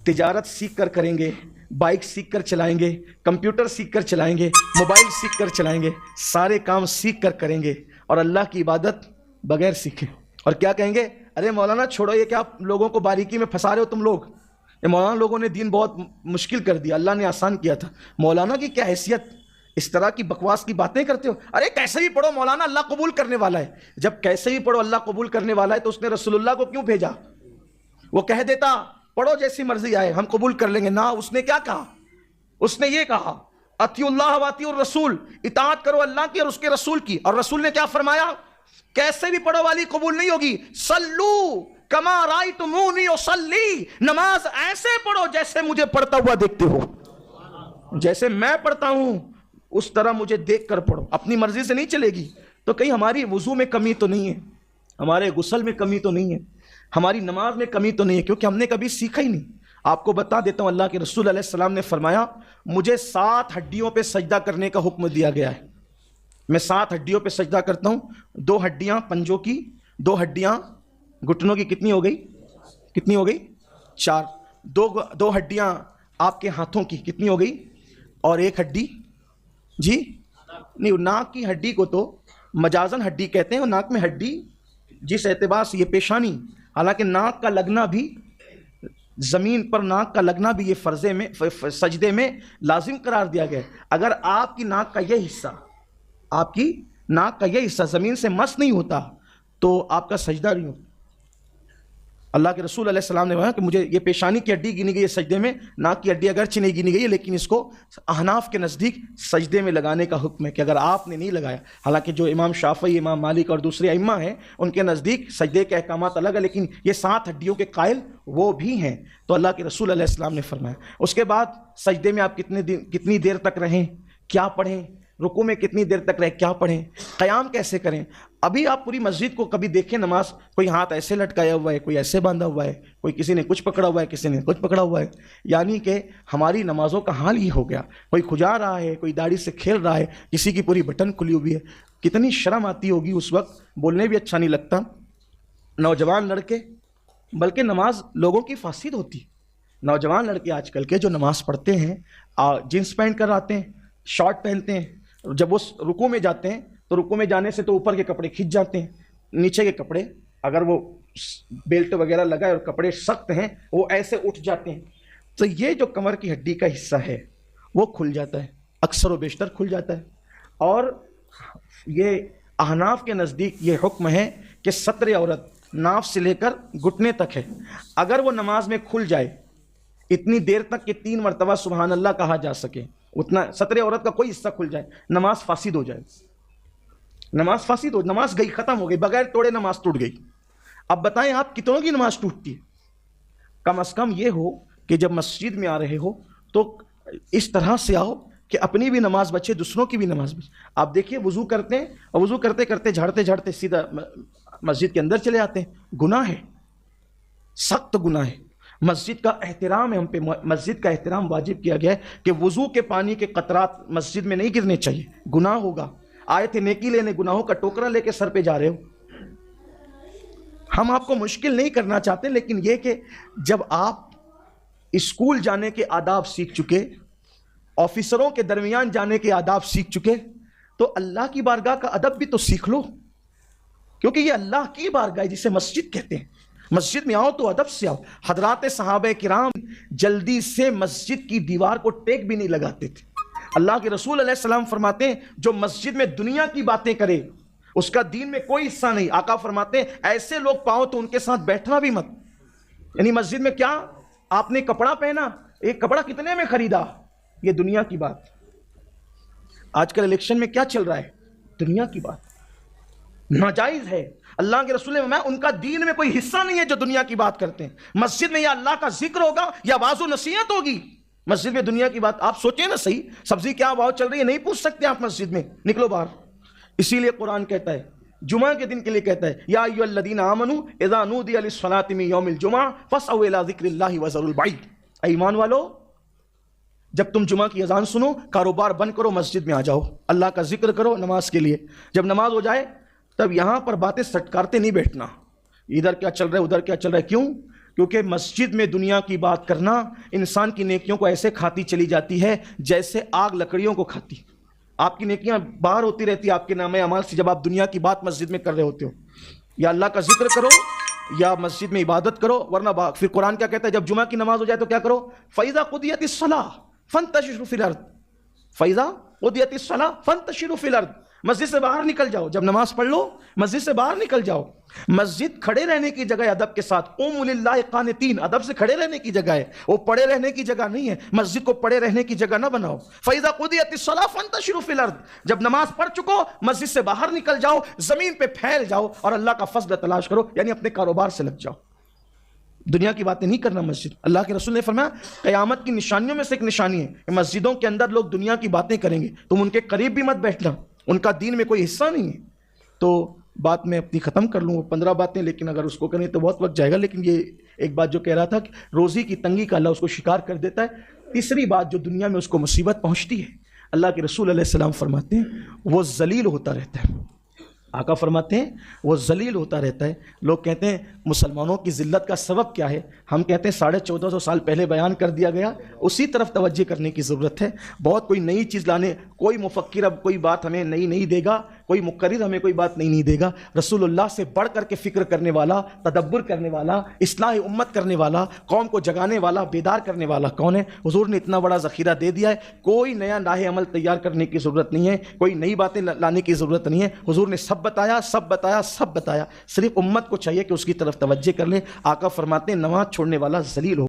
تجارت سیکھ کر کریں گے، بائک سیکھ کر چلائیں گے، کمپیوٹر سیکھ کر چلائیں گے، موبائل سیکھ کر چلائیں گے، سارے کام سیکھ کر کریں گے، اور اللہ کی عبادت بغیر سیکھے۔ اور کیا کہیں گے؟ ارے مولانا چھوڑو، یہ کیا لوگوں کو باریکی میں پھنسا رہے ہو تم لوگ، یہ مولانا لوگوں نے دین بہت مشکل کر دیا، اللہ نے آسان کیا تھا۔ مولانا کی کیا حیثیت، اس طرح کی بکواس کی باتیں کرتے ہو؟ ارے کیسے بھی پڑھو مولانا، اللہ قبول کرنے والا ہے۔ جب کیسے بھی پڑھو اللہ قبول کرنے والا ہے تو اس نے رسول اللہ کو کیوں بھیجا؟ وہ کہہ دیتا پڑھو جیسی مرضی آئے ہم قبول کر لیں گے، نہ، اس نے کیا کہا؟ اس نے یہ کہا اطیعوا اللہ واطیعوا الرسول، اطاعت کرو اللہ کی اور اس کے رسول کی۔ اور رسول نے کیا فرمایا؟ کیسے بھی پڑھو والی قبول نہیں ہوگی، صلو کما رأیتمونی اصلی، نماز ایسے پڑھو جیسے مجھے پڑھتا ہوا دیکھتے ہو، جیسے میں پڑھتا ہوں اس طرح مجھے دیکھ کر پڑھو، اپنی مرضی سے نہیں چلے گی۔ تو کہیں ہماری وضو میں کمی تو نہیں ہے، ہمارے غسل میں کمی تو نہیں ہے، ہماری نماز میں کمی تو نہیں ہے، کیونکہ ہم نے کبھی سیکھا ہی نہیں۔ آپ کو بتا دیتا ہوں، اللہ کے رسول علیہ السلام نے فرمایا مجھے 7 ہڈیوں پہ سجدہ کرنے کا حکم دیا گیا ہے، میں 7 ہڈیوں پہ سجدہ کرتا ہوں۔ 2 ہڈیاں پنجوں کی، 2 ہڈیاں گھٹنوں کی، کتنی ہو گئی؟ کتنی ہو گئی؟ 4۔ 2 ہڈیاں آپ کے ہاتھوں کی، کتنی ہو گئی؟ اور 1 ہڈی جی نہیں، ناک کی ہڈی کو تو مجازن ہڈی کہتے ہیں، اور ناک میں ہڈی جس اعتبار سے یہ پیشانی، حالانکہ ناک کا لگنا بھی زمین پر، ناک کا لگنا بھی یہ فرضے میں سجدے میں لازم قرار دیا گیا ہے۔ اگر آپ کی ناک کا یہ حصہ، آپ کی ناک کا یہ حصہ زمین سے مس نہیں ہوتا تو آپ کا سجدہ نہیں ہوتا۔ اللہ کے رسول علیہ السلام نے کہا کہ مجھے یہ پیشانی کی ہڈی گنی گئی ہے سجدے میں، ناک کی ہڈی اگرچہ نہیں گنی گئی ہے لیکن اس کو احناف کے نزدیک سجدے میں لگانے کا حکم ہے، کہ اگر آپ نے نہیں لگایا، حالانکہ جو امام شافعی، امام مالک اور دوسرے ائمہ ہیں ان کے نزدیک سجدے کے احکامات الگ ہیں، لیکن یہ 7 ہڈیوں کے قائل وہ بھی ہیں۔ تو اللہ کے رسول علیہ السلام نے فرمایا اس کے بعد سجدے میں آپ کتنی دیر تک رہیں، کیا پڑھیں، رکوع میں کتنی دیر تک رہیں، کیا پڑھیں، قیام کیسے کریں۔ ابھی آپ پوری مسجد کو کبھی دیکھیں نماز، کوئی ہاتھ ایسے لٹکایا ہوا ہے، کوئی ایسے باندھا ہوا ہے، کوئی کسی نے کچھ پکڑا ہوا ہے، کسی نے کچھ پکڑا ہوا ہے، یعنی کہ ہماری نمازوں کا حال یہ ہو گیا، کوئی کھجا رہا ہے، کوئی داڑھی سے کھیل رہا ہے، کسی کی پوری بٹن کھلی ہوئی ہے۔ کتنی شرم آتی ہوگی اس وقت، بولنے بھی اچھا نہیں لگتا۔ نوجوان لڑکے، بلکہ نماز لوگوں کی فاسد ہوتی، نوجوان لڑکے آج کل کے جو نماز پڑھتے ہیں جینس پہن کر آتے ہیں، شارٹ پہنتے ہیں، جب وہ رکوع میں جاتے ہیں تو رکوع میں جانے سے تو اوپر کے کپڑے کھنچ جاتے ہیں، نیچے کے کپڑے اگر وہ بیلٹ وغیرہ لگائے اور کپڑے سخت ہیں وہ ایسے اٹھ جاتے ہیں، تو یہ جو کمر کی ہڈی کا حصہ ہے وہ کھل جاتا ہے، اکثر و بیشتر کھل جاتا ہے۔ اور یہ احناف کے نزدیک یہ حکم ہے کہ ستر عورت ناف سے لے کر گھٹنے تک ہے، اگر وہ نماز میں کھل جائے اتنی دیر تک کہ 3 مرتبہ سبحان اللہ کہا جا سکے، اتنا ستر عورت کا کوئی حصہ کھل جائے، نماز فاسد ہو جائے، نماز فاسد ہو، نماز گئی، ختم ہو گئی، بغیر توڑے نماز ٹوٹ گئی۔ اب بتائیں آپ کتنوں کی نماز ٹوٹتی ہے؟ کم از کم یہ ہو کہ جب مسجد میں آ رہے ہو تو اس طرح سے آؤ کہ اپنی بھی نماز بچے، دوسروں کی بھی نماز بچے۔ آپ دیکھیے وضو کرتے ہیں اور وضو کرتے کرتے جھاڑتے جھاڑتے سیدھا مسجد کے اندر چلے آتے ہیں، گناہ ہے، سخت گناہ ہے۔ مسجد کا احترام ہے، ہم پہ مسجد کا احترام واجب کیا گیا ہے کہ وضو کے پانی کے قطرات مسجد میں نہیں گرنے چاہیے، گناہ ہوگا۔ آئے تھے نیکی لینے، گناہوں کا ٹوکرا لے کے سر پہ جا رہے ہو۔ ہم آپ کو مشکل نہیں کرنا چاہتے، لیکن یہ کہ جب آپ اسکول جانے کے آداب سیکھ چکے، آفیسروں کے درمیان جانے کے آداب سیکھ چکے، تو اللہ کی بارگاہ کا ادب بھی تو سیکھ لو، کیونکہ یہ اللہ کی بارگاہ ہے جسے مسجد کہتے ہیں۔ مسجد میں آؤ تو ادب سے آؤ۔ حضرات صحابہ کرام جلدی سے مسجد کی دیوار کو ٹیک بھی نہیں لگاتے تھے۔ اللہ کے رسول علیہ السلام فرماتے ہیں جو مسجد میں دنیا کی باتیں کرے اس کا دین میں کوئی حصہ نہیں۔ آقا فرماتے ہیں ایسے لوگ پاؤ تو ان کے ساتھ بیٹھنا بھی مت۔ یعنی مسجد میں کیا آپ نے کپڑا پہنا، ایک کپڑا کتنے میں خریدا، یہ دنیا کی بات۔ آج کل الیکشن میں کیا چل رہا ہے، دنیا کی بات، ناجائز ہے۔ اللہ کے رسول میں ان کا دین میں کوئی حصہ نہیں ہے جو دنیا کی بات کرتے ہیں۔ مسجد میں یا اللہ کا ذکر ہوگا یا واعظ و نصیحت ہوگی، مسجد میں دنیا کی بات۔ آپ سوچیں نا صحیح، سبزی کیا بھاؤ چل رہی ہے نہیں پوچھ سکتے آپ مسجد میں، نکلو باہر۔ اسی لیے قرآن کہتا ہے، جمعہ کے دن کے لیے کہتا ہے یا ایھا الذین آمنوا اذا نودی للصلاۃ من یوم الجمعہ فاسعوا الی ذکر اللہ وذروا البیع۔ اے ایمان والو، جب تم جمعہ کی اذان سنو کاروبار بند کرو، مسجد میں آ جاؤ، اللہ کا ذکر کرو نماز کے لیے۔ جب نماز ہو جائے تب یہاں پر باتیں سٹکارتے نہیں بیٹھنا، ادھر کیا چل رہا ہے ادھر کیا چل رہا ہے۔ کیوں؟ کیونکہ مسجد میں دنیا کی بات کرنا انسان کی نیکیوں کو ایسے کھاتی چلی جاتی ہے جیسے آگ لکڑیوں کو کھاتی. آپ کی نیکیاں باہر ہوتی رہتی آپ کے نام اعمال سے جب آپ دنیا کی بات مسجد میں کر رہے ہوتے ہو. یا اللہ کا ذکر کرو یا مسجد میں عبادت کرو, ورنہ پھر قرآن کیا کہتا ہے جب جمعہ کی نماز ہو جائے تو کیا کرو؟ فَإِذَا قُضِيَتِ الصَّلَاةُ فَانتَشِرُوا فِي الْأَرْضِ. فَإِذَا قُضِيَتِ الصَّلَاةُ فَانتَشِرُوا فِي الْأَرْضِ. مسجد سے باہر نکل جاؤ, جب نماز پڑھ لو مسجد سے باہر نکل جاؤ. مسجد کھڑے رہنے کی جگہ ہے ادب کے ساتھ. قوموا للہ قانتین, ادب سے کھڑے رہنے کی جگہ ہے, وہ پڑے رہنے کی جگہ نہیں ہے. مسجد کو پڑے رہنے کی جگہ نہ بناؤ. فَإِذَا قُضِيَتِ الصَّلَاةُ فَانتَشِرُوا فِي الْأَرْضِ. جب نماز پڑھ چکو مسجد سے باہر نکل جاؤ, زمین پہ پھیل جاؤ اور اللہ کا فضل تلاش کرو, یعنی اپنے کاروبار سے لگ جاؤ. دنیا کی باتیں نہیں کرنا مسجد. اللہ کے رسول نے فرمایا قیامت کی نشانیوں میں سے ایک نشانی ہے کہ مسجدوں کے اندر لوگ دنیا کی باتیں کریں گے, تم ان کے قریب بھی مت بیٹھنا, ان کا دین میں کوئی حصہ نہیں ہے. تو بات میں اپنی ختم کر لوں, وہ 15 باتیں, لیکن اگر اس کو کریں تو بہت وقت جائے گا. لیکن یہ ایک بات جو کہہ رہا تھا کہ روزی کی تنگی کا اللہ اس کو شکار کر دیتا ہے. تیسری بات جو دنیا میں اس کو مصیبت پہنچتی ہے, اللہ کے رسول علیہ السلام فرماتے ہیں وہ ذلیل ہوتا رہتا ہے. آقا فرماتے ہیں وہ ذلیل ہوتا رہتا ہے. لوگ کہتے ہیں مسلمانوں کی ذلت کا سبب کیا ہے؟ ہم کہتے ہیں 1450 سال پہلے بیان کر دیا گیا, اسی طرف توجہ کرنے کی ضرورت ہے. بہت کوئی نئی چیز لانے, کوئی مفکر اب کوئی بات ہمیں نئی نہیں دے گا, کوئی مقرر ہمیں کوئی بات نہیں دے گا. رسول اللہ سے بڑھ کر کے فکر کرنے والا, تدبر کرنے والا, اصلاح امت کرنے والا, قوم کو جگانے والا, بیدار کرنے والا کون ہے؟ حضور نے اتنا بڑا ذخیرہ دے دیا ہے. کوئی نیا راہ عمل تیار کرنے کی ضرورت نہیں ہے, کوئی نئی باتیں لانے کی ضرورت نہیں ہے. حضور نے سب بتایا, سب بتایا, سب بتایا. صرف امت کو چاہیے کہ اس کی طرف توجہ کر لے. آقا فرماتے ہیں نماز چھوڑنے والا ذلیل ہو.